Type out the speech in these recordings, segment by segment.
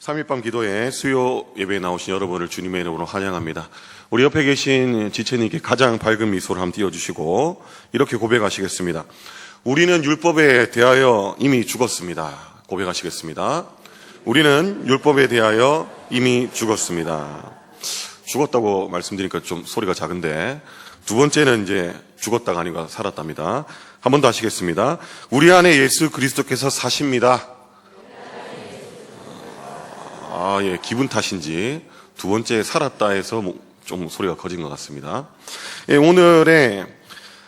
3일밤 기도에 수요 예배에 나오신 여러분을 주님의 이름으로 환영합니다. 우리 옆에 계신 지체님께 가장 밝은 미소를 한번 띄워주시고 이렇게 고백하시겠습니다. 우리는 율법에 대하여 이미 죽었습니다. 고백하시겠습니다. 우리는 율법에 대하여 이미 죽었습니다. 죽었다고 말씀드리니까 좀 소리가 작은데, 두 번째는 이제 죽었다가 아니고 살았답니다. 한 번 더 하시겠습니다. 우리 안에 예수 그리스도께서 사십니다. 예, 기분 탓인지 두 번째 살았다 해서 좀 소리가 커진 것 같습니다. 예, 오늘의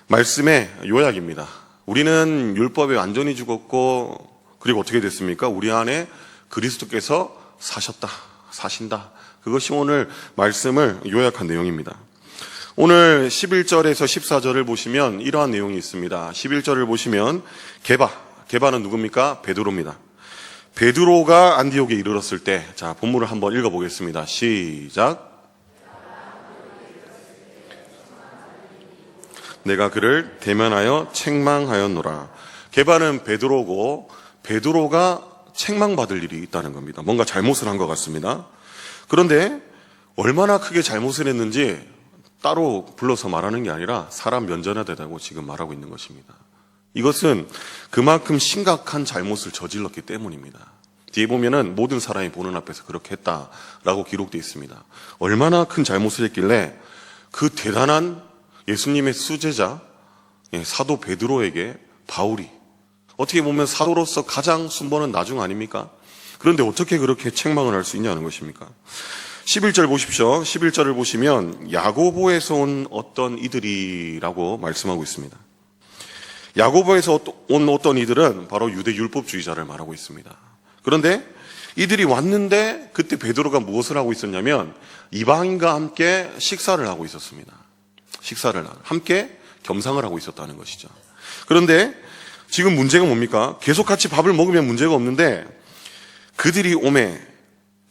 말씀의 요약입니다. 우리는 율법에 완전히 죽었고, 그리고 어떻게 됐습니까? 우리 안에 그리스도께서 사신다. 그것이 오늘 말씀을 요약한 내용입니다. 오늘 11절에서 14절을 보시면 이러한 내용이 있습니다. 11절을 보시면 게바는 누굽니까? 베드로입니다. 베드로가 안디옥에 이르렀을 때, 자, 본문을 한번 읽어보겠습니다. 시작. 내가 그를 대면하여 책망하였노라. 게바는 베드로고, 베드로가 책망받을 일이 있다는 겁니다. 뭔가 잘못을 한 것 같습니다. 그런데 얼마나 크게 잘못을 했는지 따로 불러서 말하는 게 아니라 사람 면전에다고 지금 말하고 있는 것입니다. 이것은 그만큼 심각한 잘못을 저질렀기 때문입니다. 뒤에 보면은 모든 사람이 보는 앞에서 그렇게 했다라고 기록되어 있습니다. 얼마나 큰 잘못을 했길래 그 대단한 예수님의 수제자 사도 베드로에게 바울이, 어떻게 보면 사도로서 가장 순번은 나중 아닙니까? 그런데 어떻게 그렇게 책망을 할 수 있냐는 것입니까? 11절 보십시오. 11절을 보시면 야고보에서 온 어떤 이들이라고 말씀하고 있습니다. 야고보에서 온 어떤 이들은 바로 유대 율법주의자를 말하고 있습니다. 그런데 이들이 왔는데 그때 베드로가 무엇을 하고 있었냐면 이방인과 함께 식사를 하고 있었습니다. 함께 겸상을 하고 있었다는 것이죠. 그런데 지금 문제가 뭡니까? 계속 같이 밥을 먹으면 문제가 없는데 그들이 오매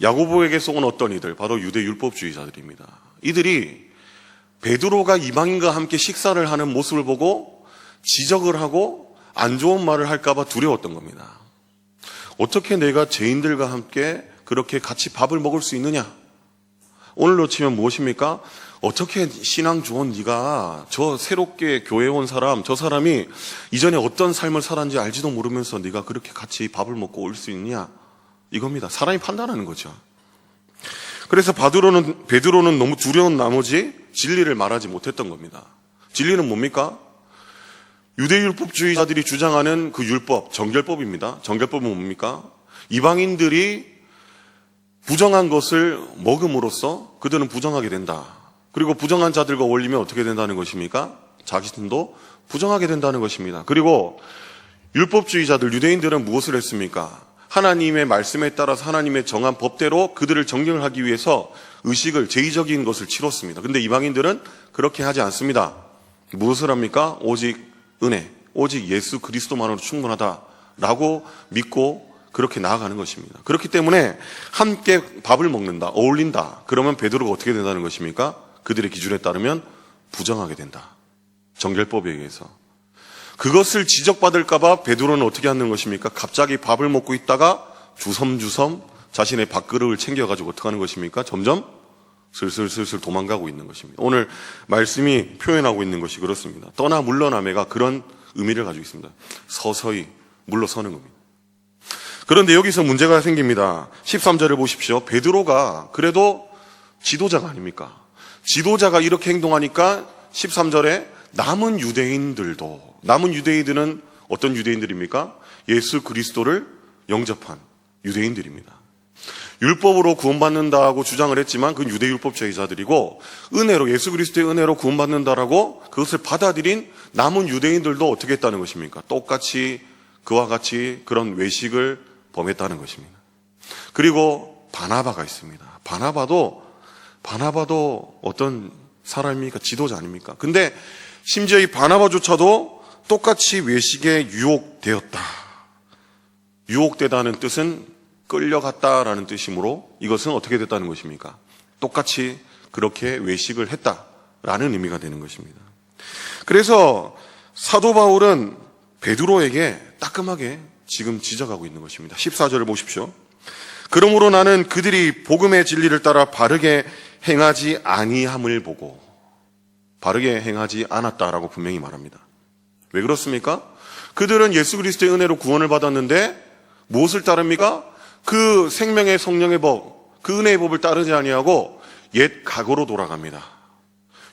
야고보에게서 온 어떤 이들, 바로 유대 율법주의자들입니다. 이들이 베드로가 이방인과 함께 식사를 하는 모습을 보고 지적을 하고 안 좋은 말을 할까봐 두려웠던 겁니다. 어떻게 내가 죄인들과 함께 그렇게 같이 밥을 먹을 수 있느냐? 오늘로 치면 무엇입니까? 어떻게 신앙 좋은 네가 저 새롭게 교회에 온 사람, 저 사람이 이전에 어떤 삶을 살았는지 알지도 모르면서 네가 그렇게 같이 밥을 먹고 올 수 있느냐? 이겁니다. 사람이 판단하는 거죠. 그래서 베드로는 너무 두려운 나머지 진리를 말하지 못했던 겁니다. 진리는 뭡니까? 유대율법주의자들이 주장하는 그 율법, 정결법입니다. 정결법은 뭡니까? 이방인들이 부정한 것을 먹음으로써 그들은 부정하게 된다. 그리고 부정한 자들과 어울리면 어떻게 된다는 것입니까? 자신도 부정하게 된다는 것입니다. 그리고 율법주의자들, 유대인들은 무엇을 했습니까? 하나님의 말씀에 따라서 하나님의 정한 법대로 그들을 정결을 하기 위해서 의식을, 제의적인 것을 치렀습니다. 그런데 이방인들은 그렇게 하지 않습니다. 무엇을 합니까? 오직 은혜, 오직 예수 그리스도만으로 충분하다라고 믿고 그렇게 나아가는 것입니다. 그렇기 때문에 함께 밥을 먹는다, 어울린다. 그러면 베드로가 어떻게 된다는 것입니까? 그들의 기준에 따르면 부정하게 된다. 정결법에 의해서. 그것을 지적받을까봐 베드로는 어떻게 하는 것입니까? 갑자기 밥을 먹고 있다가 주섬주섬 자신의 밥그릇을 챙겨가지고 어떻게 하는 것입니까? 점점 슬슬 도망가고 있는 것입니다. 오늘 말씀이 표현하고 있는 것이 그렇습니다. 떠나 물러나매가 그런 의미를 가지고 있습니다. 서서히 물러서는 겁니다. 그런데 여기서 문제가 생깁니다. 13절을 보십시오. 베드로가 그래도 지도자가 아닙니까? 지도자가 이렇게 행동하니까 13절에 남은 유대인들은 어떤 유대인들입니까? 예수 그리스도를 영접한 유대인들입니다. 율법으로 구원받는다고 주장을 했지만 그건 유대 율법주의자들이고, 은혜로, 예수 그리스도의 은혜로 구원받는다라고 그것을 받아들인 남은 유대인들도 어떻게 했다는 것입니까? 똑같이 그와 같이 그런 외식을 범했다는 것입니다. 그리고 바나바가 있습니다. 바나바도 어떤 사람입니까? 지도자 아닙니까? 근데 심지어 이 바나바조차도 똑같이 외식에 유혹되었다. 유혹되다는 뜻은 끌려갔다라는 뜻이므로 이것은 어떻게 됐다는 것입니까? 똑같이 그렇게 외식을 했다라는 의미가 되는 것입니다. 그래서 사도 바울은 베드로에게 따끔하게 지금 지적하고 있는 것입니다. 14절을 보십시오. 그러므로 나는 그들이 복음의 진리를 따라 바르게 행하지 아니함을 보고 바르게 행하지 않았다라고 분명히 말합니다. 왜 그렇습니까? 그들은 예수 그리스도의 은혜로 구원을 받았는데 무엇을 따릅니까? 그 생명의 성령의 법, 그 은혜의 법을 따르지 아니하고 옛 과거로 돌아갑니다.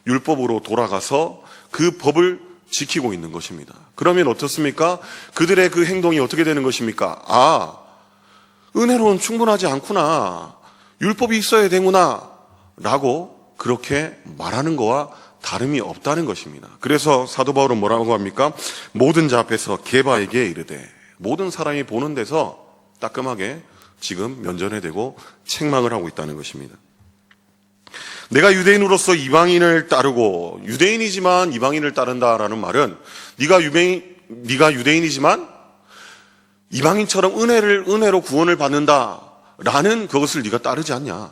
율법으로 돌아가서 그 법을 지키고 있는 것입니다. 그러면 어떻습니까? 그들의 그 행동이 어떻게 되는 것입니까? 아, 은혜로는 충분하지 않구나. 율법이 있어야 되구나. 라고 그렇게 말하는 거와 다름이 없다는 것입니다. 그래서 사도 바울은 뭐라고 합니까? 모든 자 앞에서 게바에게 이르되, 모든 사람이 보는 데서 따끔하게 지금 면전에 대고 책망을 하고 있다는 것입니다. 내가 유대인으로서 이방인을 따르고, 유대인이지만 이방인을 따른다라는 말은 네가 유대인이지만 이방인처럼 은혜로 구원을 받는다라는 그것을 네가 따르지 않냐.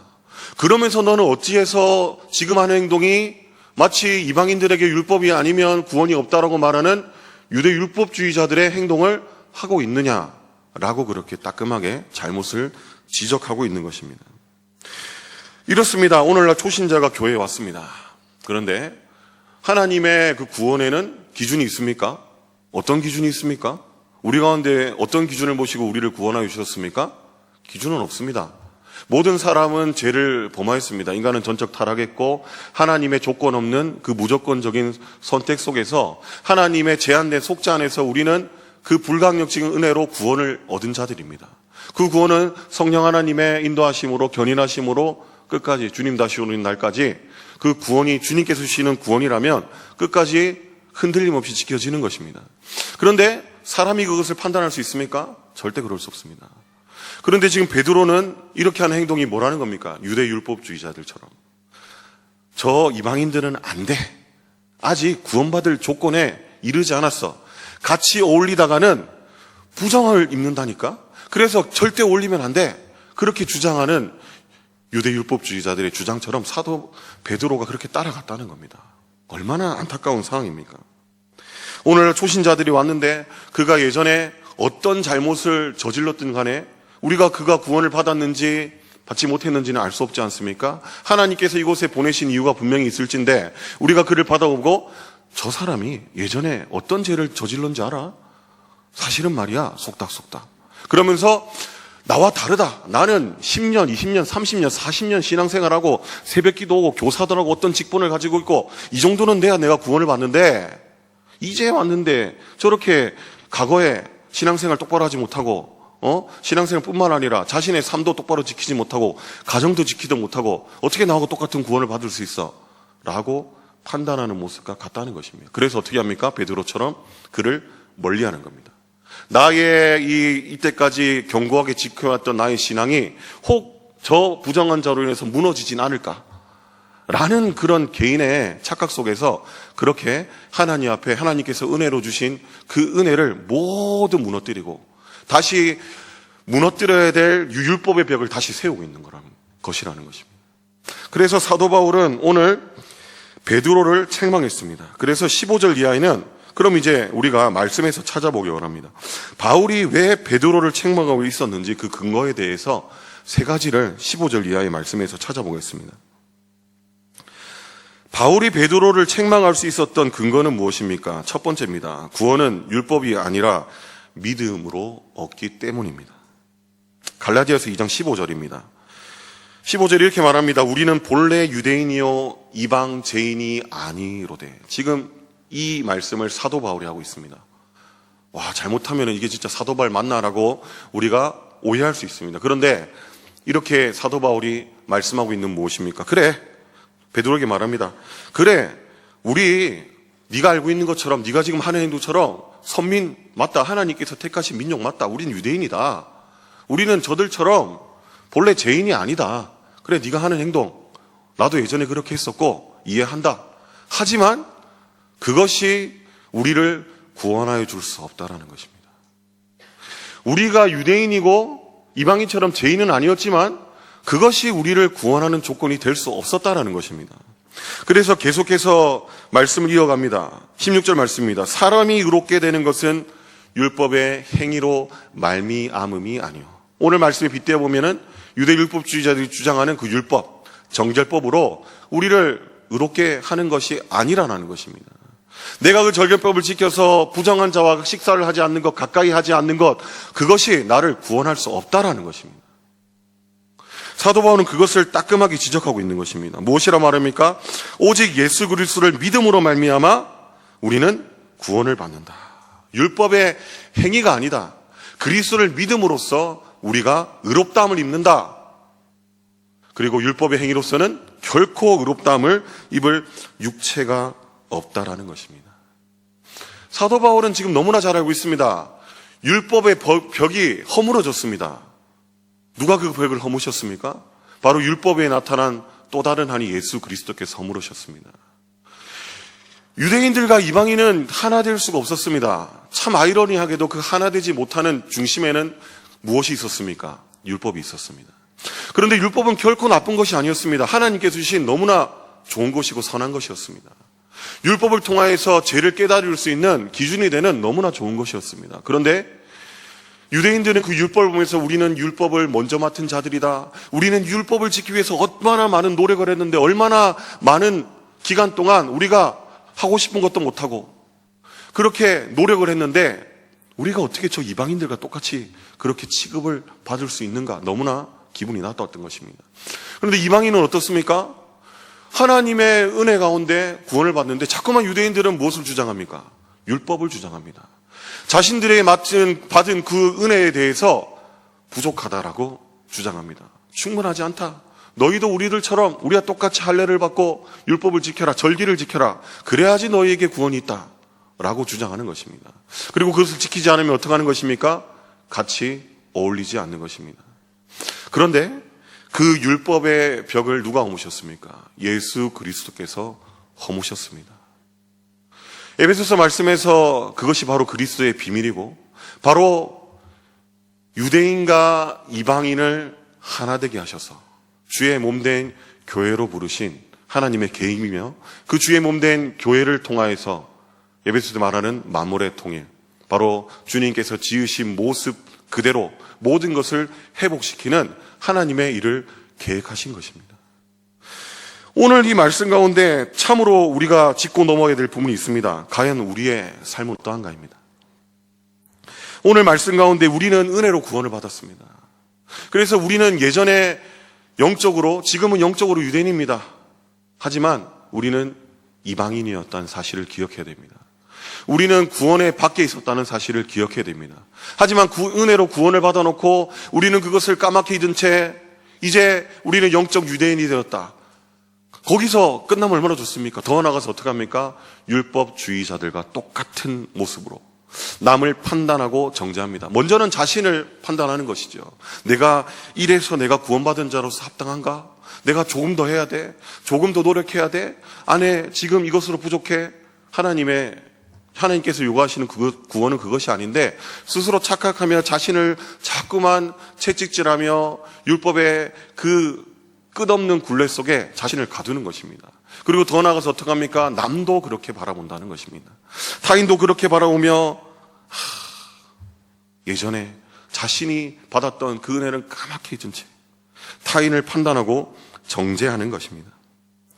그러면서 너는 어찌해서 지금 하는 행동이 마치 이방인들에게 율법이 아니면 구원이 없다라고 말하는 유대 율법주의자들의 행동을 하고 있느냐라고 그렇게 따끔하게 잘못을 지적하고 있는 것입니다. 이렇습니다. 오늘날 초신자가 교회에 왔습니다. 그런데 하나님의 그 구원에는 기준이 있습니까? 어떤 기준이 있습니까? 우리 가운데 어떤 기준을 보시고 우리를 구원하여 주셨습니까? 기준은 없습니다. 모든 사람은 죄를 범하였습니다. 인간은 전적 타락했고 하나님의 조건 없는 그 무조건적인 선택 속에서 하나님의 제한된 속죄 안에서 우리는 그 불강력적인 은혜로 구원을 얻은 자들입니다. 그 구원은 성령 하나님의 인도하심으로 견인하심으로 끝까지 주님 다시 오는 날까지 그 구원이 주님께서 주시는 구원이라면 끝까지 흔들림 없이 지켜지는 것입니다. 그런데 사람이 그것을 판단할 수 있습니까? 절대 그럴 수 없습니다. 그런데 지금 베드로는 이렇게 하는 행동이 뭐라는 겁니까? 유대 율법주의자들처럼. 저 이방인들은 안 돼. 아직 구원받을 조건에 이르지 않았어. 같이 어울리다가는 부정을 입는다니까? 그래서 절대 어울리면 안 돼. 그렇게 주장하는 유대 율법주의자들의 주장처럼 사도 베드로가 그렇게 따라갔다는 겁니다. 얼마나 안타까운 상황입니까? 오늘 초신자들이 왔는데 그가 예전에 어떤 잘못을 저질렀든 간에 우리가 그가 구원을 받았는지 받지 못했는지는 알 수 없지 않습니까? 하나님께서 이곳에 보내신 이유가 분명히 있을진데 우리가 그를 받아보고 저 사람이 예전에 어떤 죄를 저질렀는지 알아? 사실은 말이야 속닥속닥. 그러면서 나와 다르다. 나는 10년, 20년, 30년, 40년 신앙생활하고 새벽기도하고 교사들하고 어떤 직분을 가지고 있고 이 정도는 돼야 내가 구원을 받는데 이제 왔는데 저렇게 과거에 신앙생활 똑바로 하지 못하고 신앙생활뿐만 아니라 자신의 삶도 똑바로 지키지 못하고 가정도 지키지 못하고 어떻게 나하고 똑같은 구원을 받을 수 있어? 라고 판단하는 모습과 같다는 것입니다. 그래서 어떻게 합니까? 베드로처럼 그를 멀리하는 겁니다. 나의 이때까지 견고하게 지켜왔던 나의 신앙이 혹 저 부정한 자로 인해서 무너지진 않을까? 라는 그런 개인의 착각 속에서 그렇게 하나님 앞에 하나님께서 은혜로 주신 그 은혜를 모두 무너뜨리고 다시 무너뜨려야 될 율법의 벽을 다시 세우고 있는 것이라는 것입니다. 그래서 사도 바울은 오늘 베드로를 책망했습니다. 그래서 15절 이하에는 그럼 이제 우리가 말씀에서 찾아보기 원합니다. 바울이 왜 베드로를 책망하고 있었는지 그 근거에 대해서 세 가지를 15절 이하의 말씀에서 찾아보겠습니다. 바울이 베드로를 책망할 수 있었던 근거는 무엇입니까? 첫 번째입니다. 구원은 율법이 아니라 믿음으로 얻기 때문입니다. 갈라디아서 2장 15절입니다. 15절에 이렇게 말합니다. 우리는 본래 유대인이요 이방 죄인이 아니로되. 지금 이 말씀을 사도 바울이 하고 있습니다. 와, 잘못하면 이게 진짜 사도 바울 맞나라고 우리가 오해할 수 있습니다. 그런데 이렇게 사도 바울이 말씀하고 있는 무엇입니까? 그래, 베드로에게 말합니다. 그래, 우리 네가 알고 있는 것처럼 네가 지금 하는 행동처럼 선민 맞다. 하나님께서 택하신 민족 맞다. 우린 유대인이다. 우리는 저들처럼 본래 죄인이 아니다. 그래, 네가 하는 행동 나도 예전에 그렇게 했었고 이해한다. 하지만 그것이 우리를 구원하여 줄 수 없다라는 것입니다. 우리가 유대인이고 이방인처럼 죄인은 아니었지만 그것이 우리를 구원하는 조건이 될 수 없었다라는 것입니다. 그래서 계속해서 말씀을 이어갑니다. 16절 말씀입니다. 사람이 의롭게 되는 것은 율법의 행위로 말미암음이 아니요. 오늘 말씀에 빗대어 보면은 유대 율법주의자들이 주장하는 그 율법, 정결법으로 우리를 의롭게 하는 것이 아니라는 것입니다. 내가 그 절결법을 지켜서 부정한 자와 식사를 하지 않는 것, 가까이 하지 않는 것, 그것이 나를 구원할 수 없다라는 것입니다. 사도 바울은 그것을 따끔하게 지적하고 있는 것입니다. 무엇이라 말합니까? 오직 예수 그리스도를 믿음으로 말미암아 우리는 구원을 받는다. 율법의 행위가 아니다. 그리스도를 믿음으로써 우리가 의롭다함을 입는다. 그리고 율법의 행위로서는 결코 의롭다함을 입을 육체가 없다라는 것입니다. 사도 바울은 지금 너무나 잘 알고 있습니다. 율법의 벽이 허물어졌습니다. 누가 그 벽을 허무셨습니까? 바로 율법에 나타난 또 다른 한이 예수 그리스도께서 허물으셨습니다. 유대인들과 이방인은 하나 될 수가 없었습니다. 참 아이러니하게도 그 하나 되지 못하는 중심에는 무엇이 있었습니까? 율법이 있었습니다. 그런데 율법은 결코 나쁜 것이 아니었습니다. 하나님께서 주신 너무나 좋은 것이고 선한 것이었습니다. 율법을 통하여서 죄를 깨달을 수 있는 기준이 되는 너무나 좋은 것이었습니다. 그런데 유대인들은 그 율법을 보면서 우리는 율법을 먼저 맡은 자들이다. 우리는 율법을 지키기 위해서 얼마나 많은 노력을 했는데 얼마나 많은 기간 동안 우리가 하고 싶은 것도 못하고 그렇게 노력을 했는데 우리가 어떻게 저 이방인들과 똑같이 그렇게 취급을 받을 수 있는가? 너무나 기분이 나빴던 것입니다. 그런데 이방인은 어떻습니까? 하나님의 은혜 가운데 구원을 받는데 자꾸만 유대인들은 무엇을 주장합니까? 율법을 주장합니다. 자신들의 받은 그 은혜에 대해서 부족하다라고 주장합니다. 충분하지 않다. 너희도 우리들처럼 우리가 똑같이 할례를 받고 율법을 지켜라, 절기를 지켜라. 그래야지 너희에게 구원이 있다. 라고 주장하는 것입니다. 그리고 그것을 지키지 않으면 어떻게 하는 것입니까? 같이 어울리지 않는 것입니다. 그런데 그 율법의 벽을 누가 허무셨습니까? 예수 그리스도께서 허무셨습니다. 에베소서 말씀에서 그것이 바로 그리스도의 비밀이고 바로 유대인과 이방인을 하나 되게 하셔서 주의 몸된 교회로 부르신 하나님의 계획이며 그 주의 몸된 교회를 통하여서 에베소서 말하는 만물의 통일, 바로 주님께서 지으신 모습 그대로 모든 것을 회복시키는 하나님의 일을 계획하신 것입니다. 오늘 이 말씀 가운데 참으로 우리가 짚고 넘어야 될 부분이 있습니다. 과연 우리의 삶은 어떠한가입니다. 오늘 말씀 가운데 우리는 은혜로 구원을 받았습니다. 그래서 우리는 예전에 영적으로, 지금은 영적으로 유대인입니다. 하지만 우리는 이방인이었다는 사실을 기억해야 됩니다. 우리는 구원의 밖에 있었다는 사실을 기억해야 됩니다. 하지만 은혜로 구원을 받아놓고 우리는 그것을 까맣게 잊은 채 이제 우리는 영적 유대인이 되었다. 거기서 끝나면 얼마나 좋습니까? 더 나아가서 어떻게 합니까? 율법주의자들과 똑같은 모습으로 남을 판단하고 정죄합니다. 먼저는 자신을 판단하는 것이죠. 내가 이래서 내가 구원받은 자로서 합당한가? 내가 조금 더 해야 돼? 조금 더 노력해야 돼? 아내 지금 이것으로 부족해? 하나님께서 요구하시는 구원은 그것이 아닌데 스스로 착각하며 자신을 자꾸만 채찍질하며 율법의 그 끝없는 굴레 속에 자신을 가두는 것입니다. 그리고 더 나아가서 어떻게 합니까? 남도 그렇게 바라본다는 것입니다. 타인도 그렇게 바라보며 예전에 자신이 받았던 그 은혜를 까맣게 잊은 채 타인을 판단하고 정죄하는 것입니다.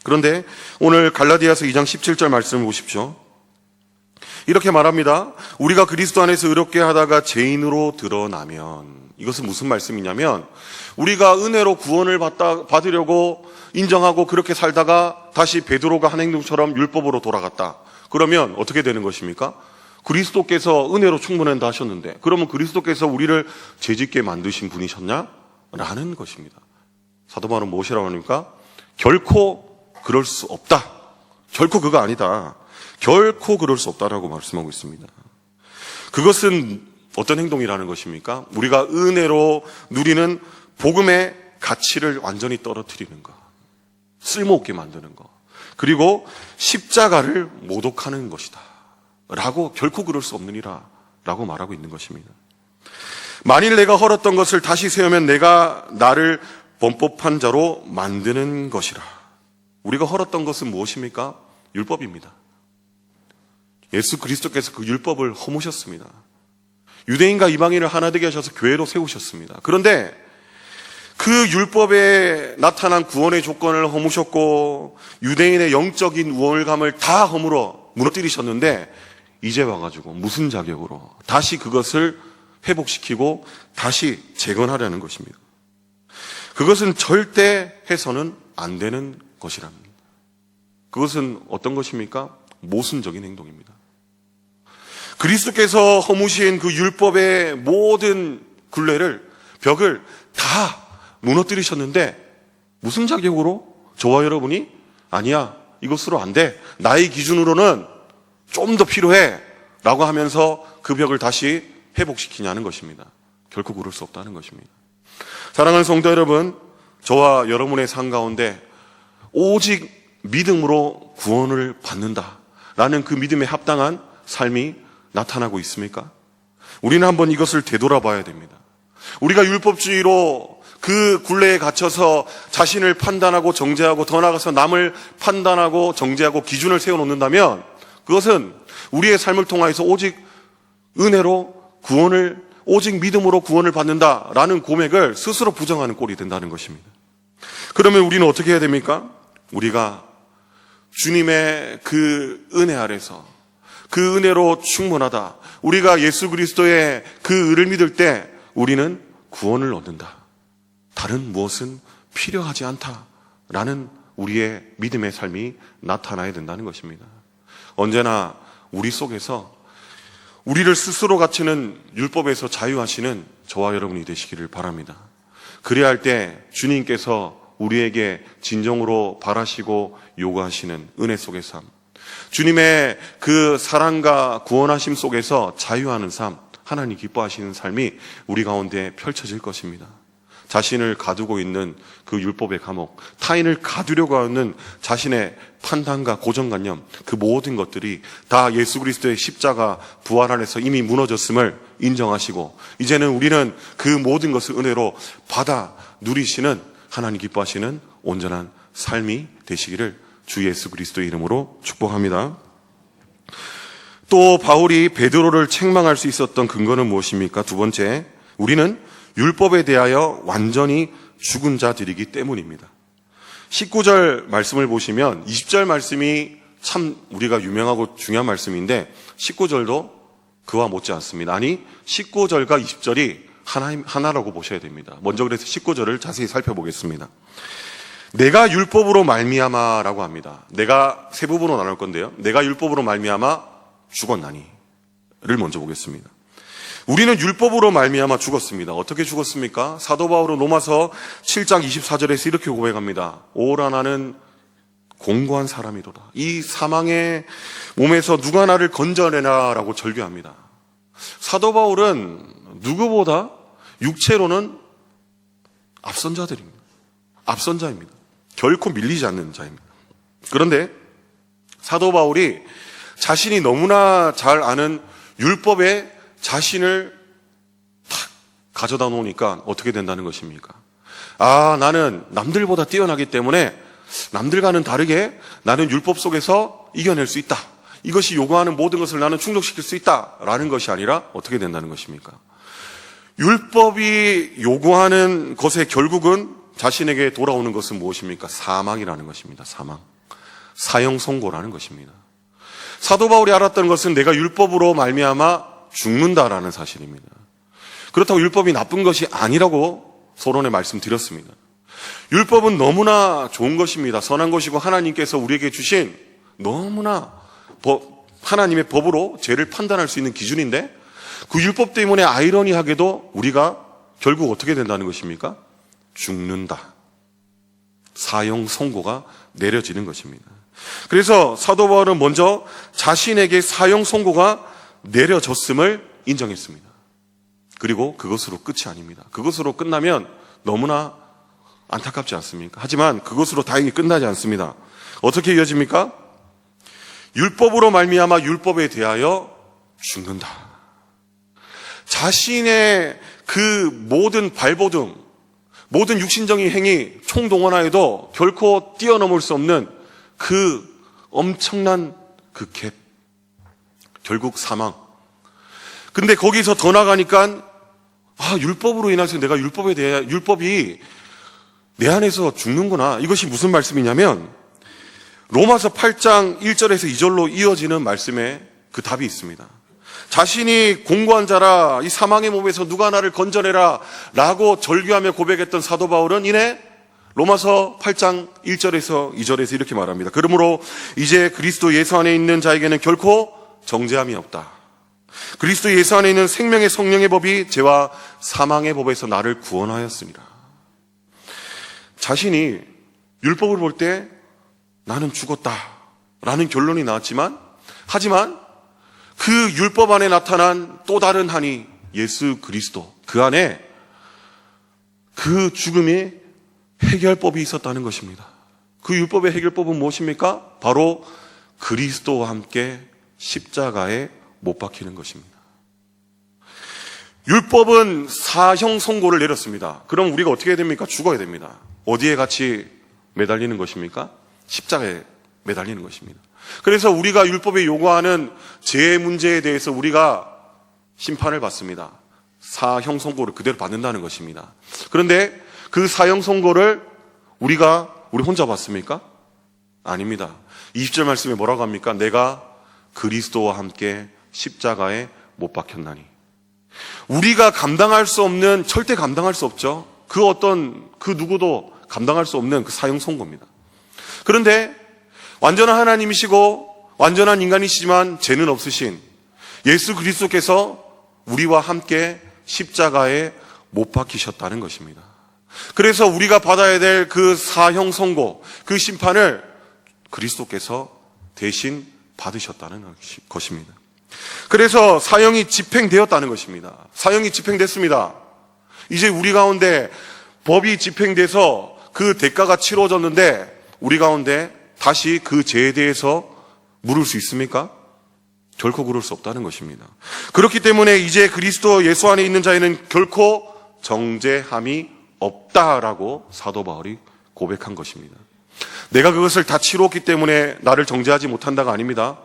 그런데 오늘 갈라디아서 2장 17절 말씀을 보십시오. 이렇게 말합니다. 우리가 그리스도 안에서 의롭게 하다가 죄인으로 드러나면, 이것은 무슨 말씀이냐면 우리가 은혜로 구원을 받으려고 인정하고 그렇게 살다가 다시 베드로가 한 행동처럼 율법으로 돌아갔다. 그러면 어떻게 되는 것입니까? 그리스도께서 은혜로 충분한다 하셨는데 그러면 그리스도께서 우리를 죄짓게 만드신 분이셨냐? 라는 것입니다. 사도 바울은 무엇이라고 합니까? 결코 그럴 수 없다. 결코 그거 아니다. 결코 그럴 수 없다라고 말씀하고 있습니다. 그것은 어떤 행동이라는 것입니까? 우리가 은혜로 누리는 복음의 가치를 완전히 떨어뜨리는 것, 쓸모없게 만드는 것, 그리고 십자가를 모독하는 것이다 라고, 결코 그럴 수 없느니라 라고 말하고 있는 것입니다. 만일 내가 헐었던 것을 다시 세우면 내가 나를 범법한 자로 만드는 것이라. 우리가 헐었던 것은 무엇입니까? 율법입니다. 예수 그리스도께서 그 율법을 허무셨습니다. 유대인과 이방인을 하나 되게 하셔서 교회로 세우셨습니다. 그런데 그 율법에 나타난 구원의 조건을 허무셨고 유대인의 영적인 우월감을 다 허물어 무너뜨리셨는데 이제 와가지고 무슨 자격으로 다시 그것을 회복시키고 다시 재건하려는 것입니다. 그것은 절대 해서는 안 되는 것이랍니다. 그것은 어떤 것입니까? 모순적인 행동입니다. 그리스도께서 허무신 그 율법의 모든 굴레를, 벽을 다 무너뜨리셨는데 무슨 자격으로 저와 여러분이 아니야, 이것으로 안 돼, 나의 기준으로는 좀 더 필요해 라고 하면서 그 벽을 다시 회복시키냐는 것입니다. 결코 그럴 수 없다는 것입니다. 사랑하는 성도 여러분, 저와 여러분의 삶 가운데 오직 믿음으로 구원을 받는다라는 그 믿음에 합당한 삶이 나타나고 있습니까? 우리는 한번 이것을 되돌아봐야 됩니다. 우리가 율법주의로 그 굴레에 갇혀서 자신을 판단하고 정죄하고 더 나아가서 남을 판단하고 정죄하고 기준을 세워놓는다면 그것은 우리의 삶을 통하여서 오직 은혜로 구원을, 오직 믿음으로 구원을 받는다라는 고백을 스스로 부정하는 꼴이 된다는 것입니다. 그러면 우리는 어떻게 해야 됩니까? 우리가 주님의 그 은혜 아래서 그 은혜로 충분하다, 우리가 예수 그리스도의 그 의를 믿을 때 우리는 구원을 얻는다, 다른 무엇은 필요하지 않다라는 우리의 믿음의 삶이 나타나야 된다는 것입니다. 언제나 우리 속에서 우리를 스스로 갇히는 율법에서 자유하시는 저와 여러분이 되시기를 바랍니다. 그래야 할 때 주님께서 우리에게 진정으로 바라시고 요구하시는 은혜 속의 삶, 주님의 그 사랑과 구원하심 속에서 자유하는 삶, 하나님 기뻐하시는 삶이 우리 가운데 펼쳐질 것입니다. 자신을 가두고 있는 그 율법의 감옥, 타인을 가두려고 하는 자신의 판단과 고정관념, 그 모든 것들이 다 예수 그리스도의 십자가 부활 안에서 이미 무너졌음을 인정하시고 이제는 우리는 그 모든 것을 은혜로 받아 누리시는 하나님 기뻐하시는 온전한 삶이 되시기를 주 예수 그리스도의 이름으로 축복합니다. 또 바울이 베드로를 책망할 수 있었던 근거는 무엇입니까? 두 번째, 우리는 율법에 대하여 완전히 죽은 자들이기 때문입니다. 19절 말씀을 보시면 20절 말씀이 참 우리가 유명하고 중요한 말씀인데 19절도 그와 못지 않습니다. 아니 19절과 20절이 하나라고 보셔야 됩니다. 먼저 그래서 19절을 자세히 살펴보겠습니다. 내가 율법으로 말미암아라고 합니다. 내가 세 부분으로 나눌 건데요. 내가 율법으로 말미암아 죽었나니를 먼저 보겠습니다. 우리는 율법으로 말미암아 죽었습니다. 어떻게 죽었습니까? 사도 바울은 로마서 7장 24절에서 이렇게 고백합니다. 오라 나는 공고한 사람이로다. 이 사망의 몸에서 누가 나를 건져내나라고 절규합니다. 사도 바울은 누구보다 육체로는 앞선 자들입니다. 앞선 자입니다. 결코 밀리지 않는 자입니다. 그런데 사도 바울이 자신이 너무나 잘 아는 율법에 자신을 탁 가져다 놓으니까 어떻게 된다는 것입니까? 아, 나는 남들보다 뛰어나기 때문에 남들과는 다르게 나는 율법 속에서 이겨낼 수 있다. 이것이 요구하는 모든 것을 나는 충족시킬 수 있다라는 것이 아니라 어떻게 된다는 것입니까? 율법이 요구하는 것의 결국은 자신에게 돌아오는 것은 무엇입니까? 사망이라는 것입니다. 사망. 사형 선고라는 것입니다. 사도 바울이 알았던 것은 내가 율법으로 말미암아 죽는다라는 사실입니다. 그렇다고 율법이 나쁜 것이 아니라고 서론에 말씀드렸습니다. 율법은 너무나 좋은 것입니다. 선한 것이고 하나님께서 우리에게 주신 너무나 하나님의 법으로 죄를 판단할 수 있는 기준인데 그 율법 때문에 아이러니하게도 우리가 결국 어떻게 된다는 것입니까? 죽는다. 사형 선고가 내려지는 것입니다. 그래서 사도 바울은 먼저 자신에게 사형 선고가 내려졌음을 인정했습니다. 그리고 그것으로 끝이 아닙니다. 그것으로 끝나면 너무나 안타깝지 않습니까? 하지만 그것으로 다행히 끝나지 않습니다. 어떻게 이어집니까? 율법으로 말미암아 율법에 대하여 죽는다. 자신의 그 모든 발버둥, 모든 육신적인 행위 총동원하여도 결코 뛰어넘을 수 없는 그 엄청난 그 갭, 결국 사망. 근데 거기서 더 나가니까 율법으로 인해서 내가 율법이 내 안에서 죽는구나. 이것이 무슨 말씀이냐면 로마서 8장 1절에서 2절로 이어지는 말씀에 그 답이 있습니다. 자신이 공고한 자라 이 사망의 몸에서 누가 나를 건져내라 라고 절규하며 고백했던 사도 바울은 이내 로마서 8장 1절에서 2절에서 이렇게 말합니다. 그러므로 이제 그리스도 예수 안에 있는 자에게는 결코 정죄함이 없다. 그리스도 예수 안에 있는 생명의 성령의 법이 죄와 사망의 법에서 나를 구원하였습니다. 자신이 율법을 볼 때 나는 죽었다라는 결론이 나왔지만, 하지만 그 율법 안에 나타난 또 다른 한이 예수 그리스도, 그 안에 그 죽음의 해결법이 있었다는 것입니다. 그 율법의 해결법은 무엇입니까? 바로 그리스도와 함께 십자가에 못 박히는 것입니다. 율법은 사형 선고를 내렸습니다. 그럼 우리가 어떻게 해야 됩니까? 죽어야 됩니다. 어디에 같이 매달리는 것입니까? 십자가에 매달리는 것입니다. 그래서 우리가 율법에 요구하는 죄 문제에 대해서 우리가 심판을 받습니다. 사형 선고를 그대로 받는다는 것입니다. 그런데 그 사형 선고를 우리 혼자 받습니까? 아닙니다. 20절 말씀에 뭐라고 합니까? 내가 그리스도와 함께 십자가에 못 박혔나니. 우리가 감당할 수 없는, 절대 감당할 수 없죠. 그 누구도 감당할 수 없는 그 사형 선고입니다. 그런데 완전한 하나님이시고 완전한 인간이시지만 죄는 없으신 예수 그리스도께서 우리와 함께 십자가에 못 박히셨다는 것입니다. 그래서 우리가 받아야 될 그 사형 선고, 그 심판을 그리스도께서 대신 받으셨다는 것입니다. 그래서 사형이 집행되었다는 것입니다. 사형이 집행됐습니다. 이제 우리 가운데 법이 집행돼서 그 대가가 치러졌는데 우리 가운데 다시 그 죄에 대해서 물을 수 있습니까? 결코 그럴 수 없다는 것입니다. 그렇기 때문에 이제 그리스도 예수 안에 있는 자에는 결코 정죄함이 없다라고 사도 바울이 고백한 것입니다. 내가 그것을 다 치루었기 때문에 나를 정죄하지 못한다가 아닙니다.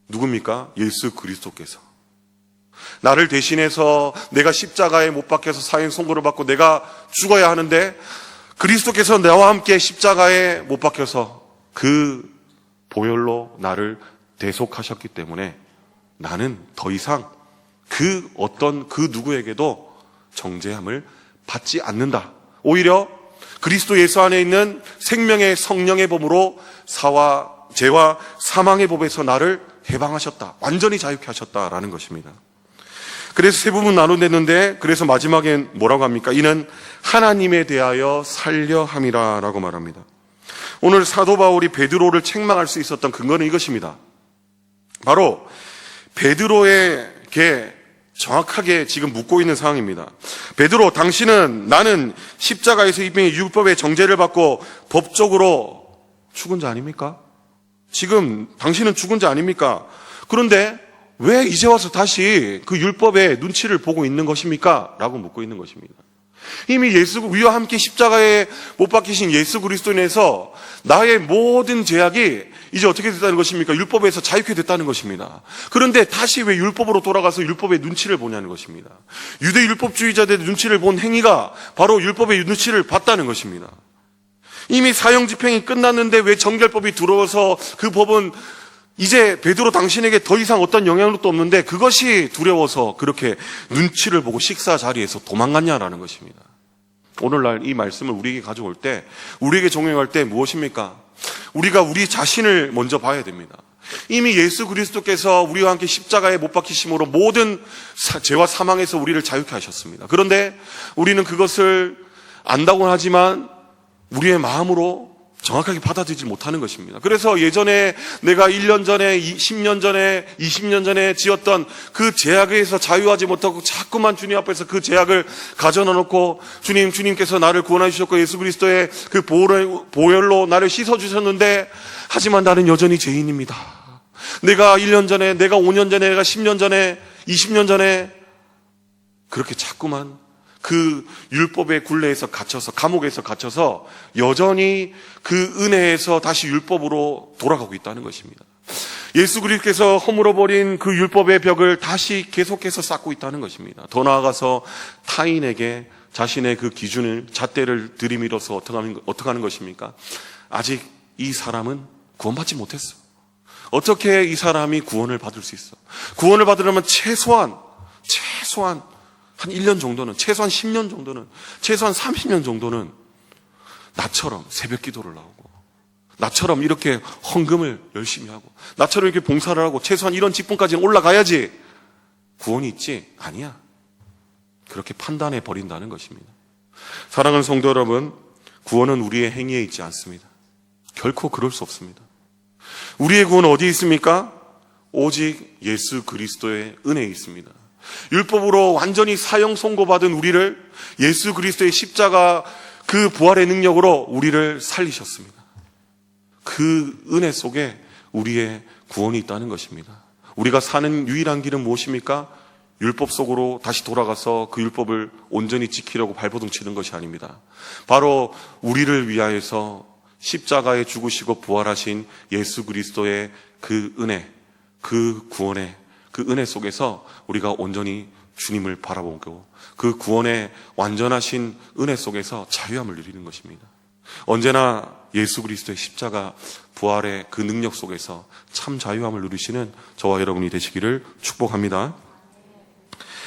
누굽니까? 예수 그리스도께서. 나를 대신해서 내가 십자가에 못 박혀서 사형 선고를 받고 내가 죽어야 하는데 그리스도께서 나와 함께 십자가에 못 박혀서 그 보혈로 나를 대속하셨기 때문에 나는 더 이상 그 누구에게도 정죄함을 받지 않는다. 오히려 그리스도 예수 안에 있는 생명의 성령의 법으로 죄와 사망의 법에서 나를 해방하셨다. 완전히 자유케 하셨다라는 것입니다. 그래서 세 부분 나누는데 그래서 마지막엔 뭐라고 합니까? 이는 하나님에 대하여 살려 함이라라고 말합니다. 오늘 사도 바울이 베드로를 책망할 수 있었던 근거는 이것입니다. 바로 베드로에게 정확하게 지금 묻고 있는 상황입니다. 베드로, 나는 십자가에서 이미 율법의 정죄를 받고 법적으로 죽은 자 아닙니까? 지금 당신은 죽은 자 아닙니까? 그런데 왜 이제 와서 다시 그 율법의 눈치를 보고 있는 것입니까? 라고 묻고 있는 것입니다. 이미 우리와 함께 십자가에 못 박히신 예수 그리스도 인해서 나의 모든 죄악이 이제 어떻게 됐다는 것입니까? 율법에서 자유케 됐다는 것입니다. 그런데 다시 왜 율법으로 돌아가서 율법의 눈치를 보냐는 것입니다. 유대 율법주의자들의 눈치를 본 행위가 바로 율법의 눈치를 봤다는 것입니다. 이미 사형 집행이 끝났는데 왜 정결법이 들어와서 그 법은 이제 베드로 당신에게 더 이상 어떤 영향력도 없는데 그것이 두려워서 그렇게 눈치를 보고 식사 자리에서 도망갔냐라는 것입니다. 오늘날 이 말씀을 우리에게 가져올 때, 우리에게 적용할 때 무엇입니까? 우리가 우리 자신을 먼저 봐야 됩니다. 이미 예수 그리스도께서 우리와 함께 십자가에 못 박히심으로 모든 죄와 사망에서 우리를 자유케 하셨습니다. 그런데 우리는 그것을 안다고는 하지만 우리의 마음으로 정확하게 받아들이지 못하는 것입니다. 그래서 예전에 내가 1년 전에, 10년 전에, 20년 전에 지었던 그 죄악에서 자유하지 못하고 자꾸만 주님 앞에서 그 죄악을 가져다 놓고 주님께서 나를 구원해 주셨고 예수 그리스도의 그 보혈로 나를 씻어주셨는데 하지만 나는 여전히 죄인입니다. 내가 1년 전에, 내가 5년 전에, 내가 10년 전에, 20년 전에 그렇게 자꾸만 그 율법의 굴레에서 갇혀서, 감옥에서 갇혀서 여전히 그 은혜에서 다시 율법으로 돌아가고 있다는 것입니다. 예수 그리스도께서 허물어버린 그 율법의 벽을 다시 계속해서 쌓고 있다는 것입니다. 더 나아가서 타인에게 자신의 그 기준을, 잣대를 들이밀어서 어떻게 하는 것입니까? 아직 이 사람은 구원받지 못했어. 어떻게 이 사람이 구원을 받을 수 있어? 구원을 받으려면 최소한 한 1년 정도는, 최소한 10년 정도는, 최소한 30년 정도는 나처럼 새벽 기도를 나오고, 나처럼 이렇게 헌금을 열심히 하고, 나처럼 이렇게 봉사를 하고, 최소한 이런 직분까지는 올라가야지 구원이 있지. 아니야. 그렇게 판단해 버린다는 것입니다. 사랑하는 성도 여러분, 구원은 우리의 행위에 있지 않습니다. 결코 그럴 수 없습니다. 우리의 구원은 어디에 있습니까? 오직 예수 그리스도의 은혜에 있습니다. 율법으로 완전히 사형 선고받은 우리를 예수 그리스도의 십자가 그 부활의 능력으로 우리를 살리셨습니다. 그 은혜 속에 우리의 구원이 있다는 것입니다. 우리가 사는 유일한 길은 무엇입니까? 율법 속으로 다시 돌아가서 그 율법을 온전히 지키려고 발버둥 치는 것이 아닙니다. 바로 우리를 위하여서 십자가에 죽으시고 부활하신 예수 그리스도의 그 은혜, 그 구원의 그 은혜 속에서 우리가 온전히 주님을 바라보고 그 구원의 완전하신 은혜 속에서 자유함을 누리는 것입니다. 언제나 예수 그리스도의 십자가 부활의 그 능력 속에서 참 자유함을 누리시는 저와 여러분이 되시기를 축복합니다.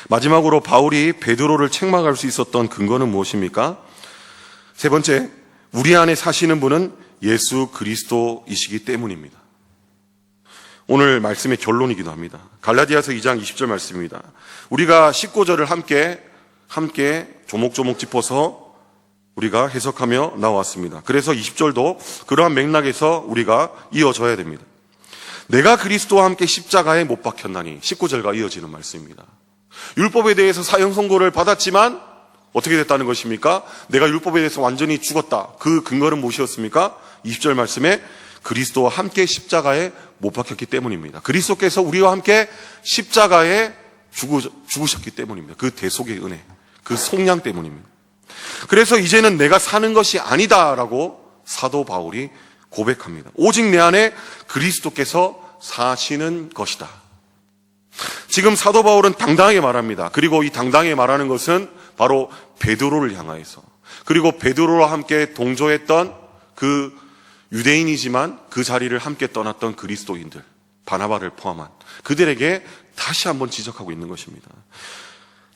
마지막으로 바울이 베드로를 책망할 수 있었던 근거는 무엇입니까? 세 번째, 우리 안에 사시는 분은 예수 그리스도이시기 때문입니다. 오늘 말씀의 결론이기도 합니다. 갈라디아서 2장 20절 말씀입니다. 우리가 19절을 함께 조목조목 짚어서 우리가 해석하며 나왔습니다. 그래서 20절도 그러한 맥락에서 우리가 이어져야 됩니다. 내가 그리스도와 함께 십자가에 못 박혔나니, 19절과 이어지는 말씀입니다. 율법에 대해서 사형 선고를 받았지만 어떻게 됐다는 것입니까? 내가 율법에 대해서 완전히 죽었다. 그 근거는 무엇이었습니까? 20절 말씀에 그리스도와 함께 십자가에 못 박혔기 때문입니다. 그리스도께서 우리와 함께 십자가에 죽으셨기 때문입니다. 그 대속의 은혜, 그 속량 때문입니다. 그래서 이제는 내가 사는 것이 아니다라고 사도 바울이 고백합니다. 오직 내 안에 그리스도께서 사시는 것이다. 지금 사도 바울은 당당하게 말합니다. 그리고 이 당당하게 말하는 것은 바로 베드로를 향하여서, 그리고 베드로와 함께 동조했던 그 유대인이지만 그 자리를 함께 떠났던 그리스도인들, 바나바를 포함한 그들에게 다시 한번 지적하고 있는 것입니다.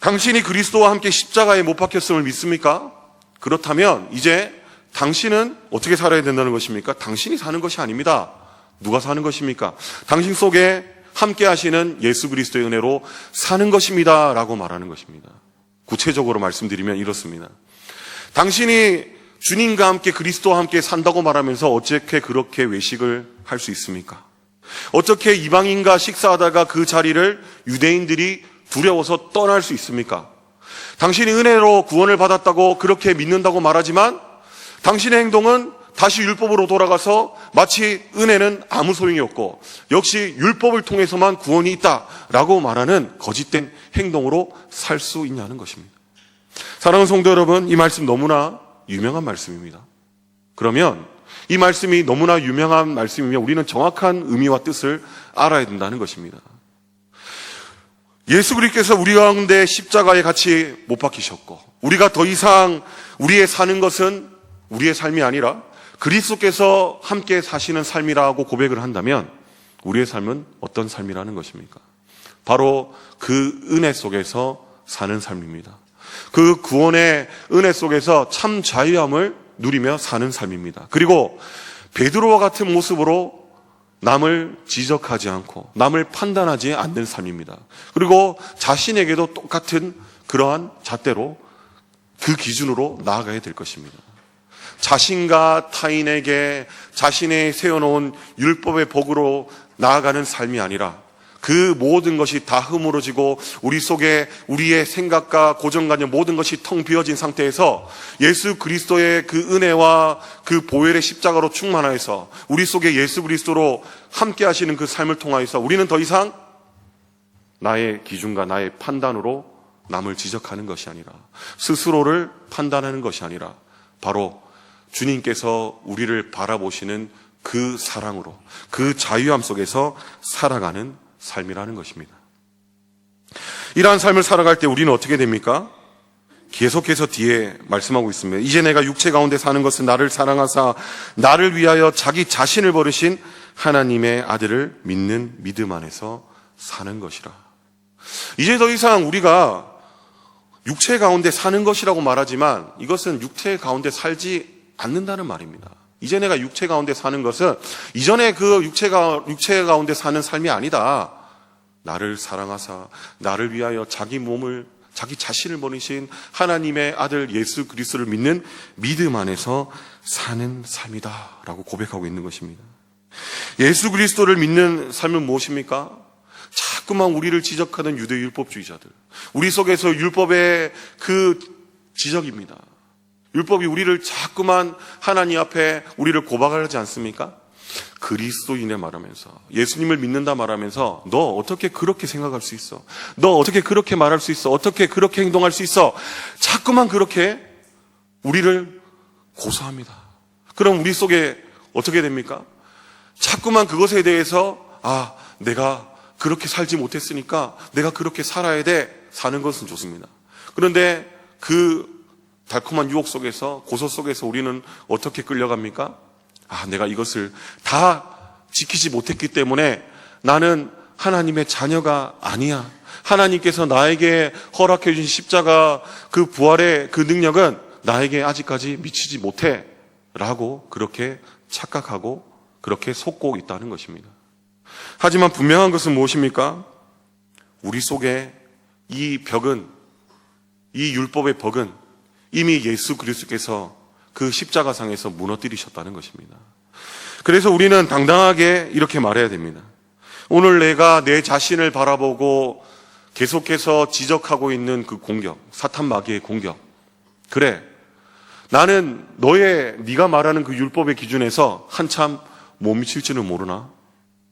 당신이 그리스도와 함께 십자가에 못 박혔음을 믿습니까? 그렇다면 이제 당신은 어떻게 살아야 된다는 것입니까? 당신이 사는 것이 아닙니다. 누가 사는 것입니까? 당신 속에 함께 하시는 예수 그리스도의 은혜로 사는 것입니다 라고 말하는 것입니다. 구체적으로 말씀드리면 이렇습니다. 당신이 주님과 함께 그리스도와 함께 산다고 말하면서 어떻게 그렇게 외식을 할 수 있습니까? 어떻게 이방인과 식사하다가 그 자리를 유대인들이 두려워서 떠날 수 있습니까? 당신이 은혜로 구원을 받았다고 그렇게 믿는다고 말하지만 당신의 행동은 다시 율법으로 돌아가서 마치 은혜는 아무 소용이 없고 역시 율법을 통해서만 구원이 있다라고 말하는 거짓된 행동으로 살 수 있냐는 것입니다. 사랑하는 성도 여러분, 이 말씀 너무나 유명한 말씀입니다. 그러면 이 말씀이 너무나 유명한 말씀이면 우리는 정확한 의미와 뜻을 알아야 된다는 것입니다. 예수 그리스도께서 우리 가운데 십자가에 같이 못 박히셨고 우리가 더 이상 우리의 사는 것은 우리의 삶이 아니라 그리스도께서 함께 사시는 삶이라고 고백을 한다면 우리의 삶은 어떤 삶이라는 것입니까? 바로 그 은혜 속에서 사는 삶입니다. 그 구원의 은혜 속에서 참 자유함을 누리며 사는 삶입니다. 그리고 베드로와 같은 모습으로 남을 지적하지 않고 남을 판단하지 않는 삶입니다. 그리고 자신에게도 똑같은 그러한 잣대로 그 기준으로 나아가야 될 것입니다. 자신과 타인에게 자신의 세워놓은 율법의 복으로 나아가는 삶이 아니라 그 모든 것이 다 허물어지고 우리 속에 우리의 생각과 고정관념 모든 것이 텅 비어진 상태에서 예수 그리스도의 그 은혜와 그 보혈의 십자가로 충만하여서 우리 속에 예수 그리스도로 함께 하시는 그 삶을 통하여서 우리는 더 이상 나의 기준과 나의 판단으로 남을 지적하는 것이 아니라 스스로를 판단하는 것이 아니라 바로 주님께서 우리를 바라보시는 그 사랑으로, 그 자유함 속에서 살아가는 삶이라는 것입니다. 이러한 삶을 살아갈 때 우리는 어떻게 됩니까? 계속해서 뒤에 말씀하고 있습니다. 이제 내가 육체 가운데 사는 것은 나를 사랑하사 나를 위하여 자기 자신을 버리신 하나님의 아들을 믿는 믿음 안에서 사는 것이라. 이제 더 이상 우리가 육체 가운데 사는 것이라고 말하지만 이것은 육체 가운데 살지 않는다는 말입니다. 이제 내가 육체 가운데 사는 것은 이전에 그 육체 가운데 사는 삶이 아니다. 나를 사랑하사 나를 위하여 자기 자신을 버리신 하나님의 아들 예수 그리스도를 믿는 믿음 안에서 사는 삶이다 라고 고백하고 있는 것입니다. 예수 그리스도를 믿는 삶은 무엇입니까? 자꾸만 우리를 지적하는 유대 율법주의자들, 우리 속에서 율법의 그 지적입니다. 율법이 우리를 자꾸만 하나님 앞에 우리를 고발하지 않습니까? 그리스도인을 말하면서, 예수님을 믿는다 말하면서 너 어떻게 그렇게 생각할 수 있어? 너 어떻게 그렇게 말할 수 있어? 어떻게 그렇게 행동할 수 있어? 자꾸만 그렇게 우리를 고소합니다. 그럼 우리 속에 어떻게 됩니까? 자꾸만 그것에 대해서 내가 그렇게 살지 못했으니까 내가 그렇게 살아야 돼. 사는 것은 좋습니다. 그런데 그 달콤한 유혹 속에서, 고소 속에서 우리는 어떻게 끌려갑니까? 내가 이것을 다 지키지 못했기 때문에 나는 하나님의 자녀가 아니야. 하나님께서 나에게 허락해 주신 십자가 그 부활의 그 능력은 나에게 아직까지 미치지 못해 라고 그렇게 착각하고 그렇게 속고 있다는 것입니다. 하지만 분명한 것은 무엇입니까? 우리 속에 이 벽은, 이 율법의 벽은 이미 예수 그리스도께서 그 십자가상에서 무너뜨리셨다는 것입니다. 그래서 우리는 당당하게 이렇게 말해야 됩니다. 오늘 내가 내 자신을 바라보고 계속해서 지적하고 있는 그 공격, 사탄 마귀의 공격. 그래, 나는 네가 말하는 그 율법의 기준에서 한참 못 미칠지는 모르나?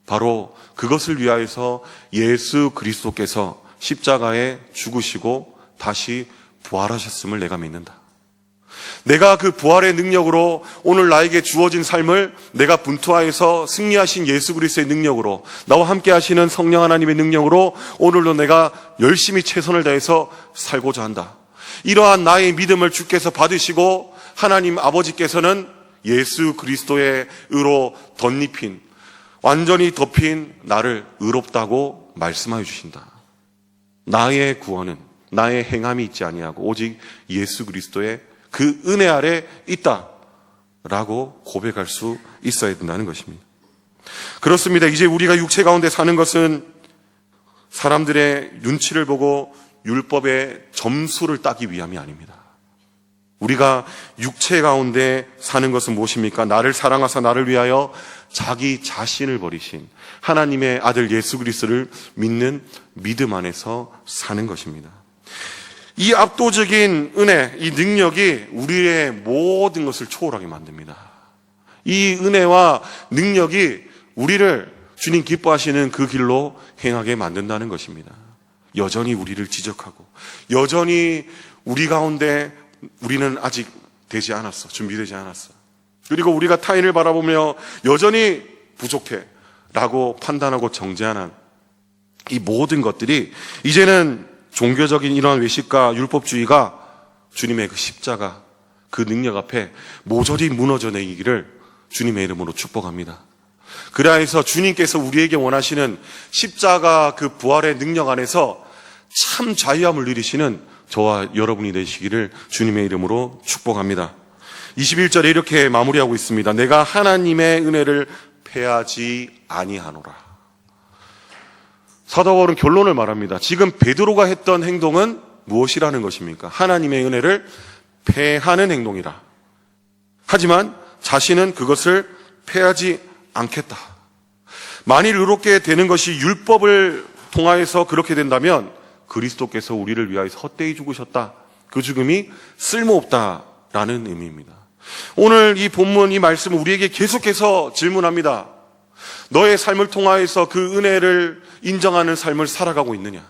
바로 그것을 위하여서 예수 그리스도께서 십자가에 죽으시고 다시 부활하셨음을 내가 믿는다. 내가 그 부활의 능력으로 오늘 나에게 주어진 삶을 내가 분투하여서 승리하신 예수 그리스도의 능력으로, 나와 함께 하시는 성령 하나님의 능력으로 오늘도 내가 열심히 최선을 다해서 살고자 한다. 이러한 나의 믿음을 주께서 받으시고 하나님 아버지께서는 예수 그리스도의 의로 덧입힌, 완전히 덮인 나를 의롭다고 말씀하여 주신다. 나의 구원은 나의 행함이 있지 아니하고 오직 예수 그리스도의 그 은혜 아래 있다 라고 고백할 수 있어야 된다는 것입니다. 그렇습니다. 이제 우리가 육체 가운데 사는 것은 사람들의 눈치를 보고 율법의 점수를 따기 위함이 아닙니다. 우리가 육체 가운데 사는 것은 무엇입니까? 나를 사랑하사 나를 위하여 자기 자신을 버리신 하나님의 아들 예수 그리스도를 믿는 믿음 안에서 사는 것입니다. 이 압도적인 은혜, 이 능력이 우리의 모든 것을 초월하게 만듭니다. 이 은혜와 능력이 우리를 주님 기뻐하시는 그 길로 행하게 만든다는 것입니다. 여전히 우리를 지적하고 여전히 우리 가운데 우리는 아직 되지 않았어. 준비되지 않았어. 그리고 우리가 타인을 바라보며 여전히 부족해 라고 판단하고 정죄하는 이 모든 것들이 이제는 종교적인 이러한 외식과 율법주의가 주님의 그 십자가, 그 능력 앞에 모조리 무너져 내기를 주님의 이름으로 축복합니다. 그래서 주님께서 우리에게 원하시는 십자가 그 부활의 능력 안에서 참 자유함을 누리시는 저와 여러분이 되시기를 주님의 이름으로 축복합니다. 21절에 이렇게 마무리하고 있습니다. 내가 하나님의 은혜를 패하지 아니하노라. 사도 바울은 결론을 말합니다. 지금 베드로가 했던 행동은 무엇이라는 것입니까? 하나님의 은혜를 패하는 행동이라. 하지만 자신은 그것을 패하지 않겠다. 만일 의롭게 되는 것이 율법을 통하여서 그렇게 된다면 그리스도께서 우리를 위하여서 헛되이 죽으셨다. 그 죽음이 쓸모없다라는 의미입니다. 오늘 이 본문, 이 말씀은 우리에게 계속해서 질문합니다. 너의 삶을 통하여서 그 은혜를 인정하는 삶을 살아가고 있느냐?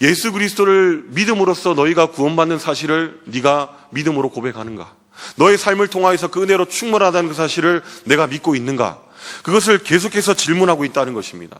예수 그리스도를 믿음으로써 너희가 구원받는 사실을 네가 믿음으로 고백하는가? 너의 삶을 통하여서 그 은혜로 충분하다는 그 사실을 내가 믿고 있는가? 그것을 계속해서 질문하고 있다는 것입니다.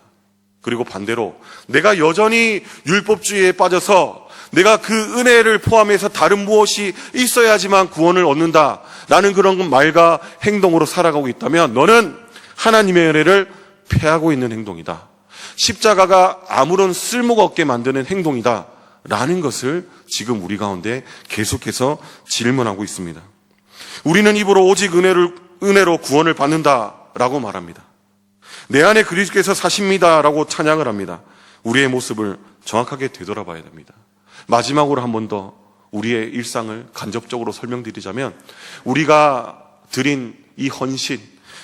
그리고 반대로 내가 여전히 율법주의에 빠져서 내가 그 은혜를 포함해서 다른 무엇이 있어야지만 구원을 얻는다 라는 그런 말과 행동으로 살아가고 있다면 너는 하나님의 은혜를 패하고 있는 행동이다. 십자가가 아무런 쓸모가 없게 만드는 행동이다 라는 것을 지금 우리 가운데 계속해서 질문하고 있습니다. 우리는 입으로 오직 은혜로 구원을 받는다라고 말합니다. 내 안에 그리스도께서 사십니다라고 찬양을 합니다. 우리의 모습을 정확하게 되돌아봐야 됩니다. 마지막으로 한 번 더 우리의 일상을 간접적으로 설명드리자면 우리가 드린 이 헌신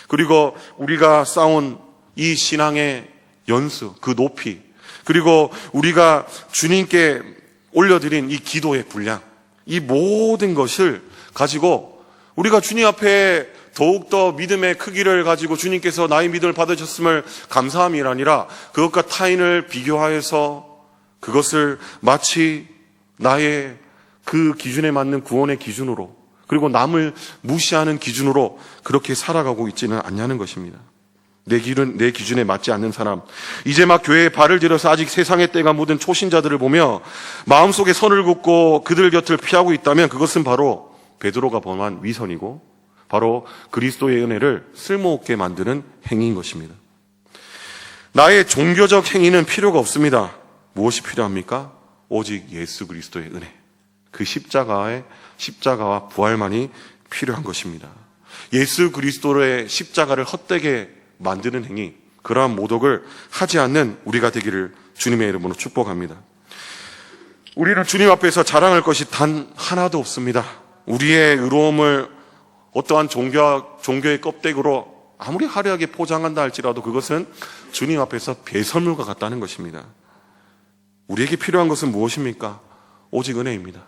그리고 우리가 쌓은 이 신앙의 연수, 그 높이 그리고 우리가 주님께 올려드린 이 기도의 분량 이 모든 것을 가지고 우리가 주님 앞에 더욱더 믿음의 크기를 가지고 주님께서 나의 믿음을 받으셨음을 감사함이 아니라 그것과 타인을 비교하여서 그것을 마치 나의 그 기준에 맞는 구원의 기준으로 그리고 남을 무시하는 기준으로 그렇게 살아가고 있지는 않냐는 것입니다. 내 기준에 맞지 않는 사람, 이제 막 교회에 발을 들여서 아직 세상의 때가 묻은 초신자들을 보며 마음속에 선을 긋고 그들 곁을 피하고 있다면 그것은 바로 베드로가 범한 위선이고 바로 그리스도의 은혜를 쓸모없게 만드는 행위인 것입니다. 나의 종교적 행위는 필요가 없습니다. 무엇이 필요합니까? 오직 예수 그리스도의 은혜, 그 십자가와 부활만이 필요한 것입니다. 예수 그리스도의 십자가를 헛되게 만드는 행위, 그러한 모독을 하지 않는 우리가 되기를 주님의 이름으로 축복합니다. 우리는 주님 앞에서 자랑할 것이 단 하나도 없습니다. 우리의 의로움을 어떠한 종교의 껍데기로 아무리 화려하게 포장한다 할지라도 그것은 주님 앞에서 배설물과 같다는 것입니다. 우리에게 필요한 것은 무엇입니까? 오직 은혜입니다.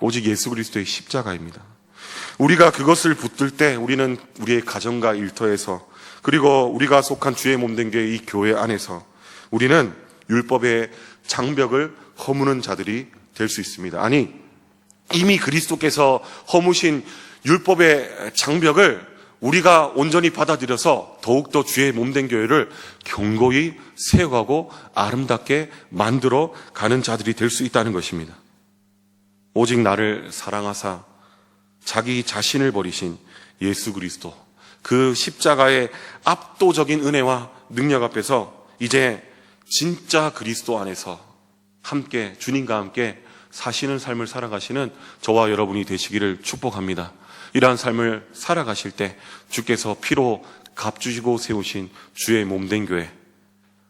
오직 예수 그리스도의 십자가입니다. 우리가 그것을 붙들 때 우리는 우리의 가정과 일터에서 그리고 우리가 속한 주의 몸된 교회 이 교회 안에서 우리는 율법의 장벽을 허무는 자들이 될 수 있습니다. 아니, 이미 그리스도께서 허무신 율법의 장벽을 우리가 온전히 받아들여서 더욱더 주의 몸된 교회를 견고히 세워가고 아름답게 만들어 가는 자들이 될 수 있다는 것입니다. 오직 나를 사랑하사 자기 자신을 버리신 예수 그리스도, 그 십자가의 압도적인 은혜와 능력 앞에서 이제 진짜 그리스도 안에서 함께 주님과 함께 사시는 삶을 살아가시는 저와 여러분이 되시기를 축복합니다. 이러한 삶을 살아가실 때 주께서 피로 값주시고 세우신 주의 몸된 교회,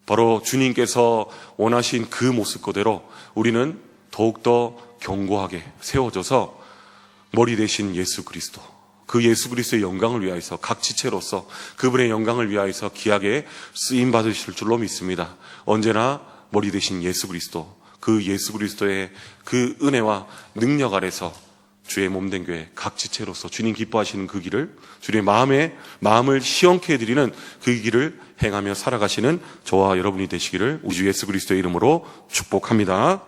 바로 주님께서 원하신 그 모습 그대로 우리는 더욱더 견고하게 세워져서 머리 대신 예수 그리스도, 그 예수 그리스도의 영광을 위하여서 각 지체로서 그분의 영광을 위하여서 귀하게 쓰임 받으실 줄로 믿습니다. 언제나 머리 대신 예수 그리스도, 그 예수 그리스도의 그 은혜와 능력 아래서 주의 몸된 교회 각 지체로서 주님 기뻐하시는 그 길을, 주님의 마음을 시원케 해드리는 그 길을 행하며 살아가시는 저와 여러분이 되시기를 우리 주 예수 그리스도의 이름으로 축복합니다.